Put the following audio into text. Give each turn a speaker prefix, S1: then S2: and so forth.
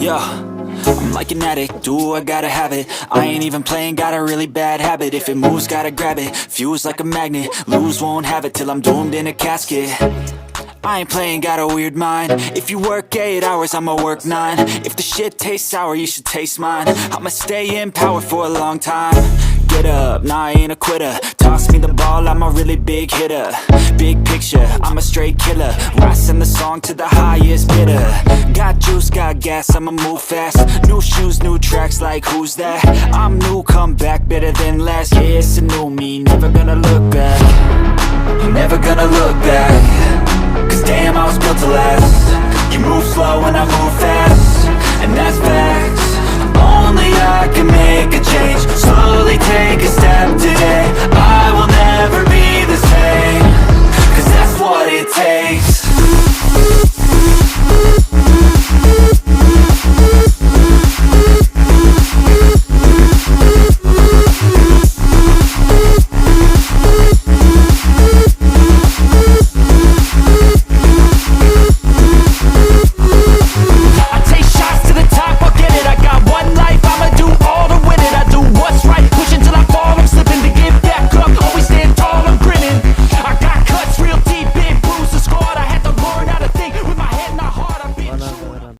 S1: yo, I'm like an addict, do I gotta have it. I ain't even playing, got a really bad habit. If it moves, gotta grab it, fuse like a magnet. Lose, won't have it till I'm doomed in a casket. I ain't playing, got a weird mind. If you work 8 hours, I'ma work 9. If the shit tastes sour, you should taste mine. I'ma stay in power for a long time. Get up, nah, I ain't a quitter. Toss me the ball, I'm a really big hitter. Big picture, I'm a straight killer. Rising the song to the highest bidder. Got juice, got gas, I'ma move fast. New shoes, new tracks, like who's that? I'm new, come back, better than last. Yeah, it's a new me, never gonna look back. Never gonna look back. Cause damn, I was built to last. You move slow and I move fast, and that's fact.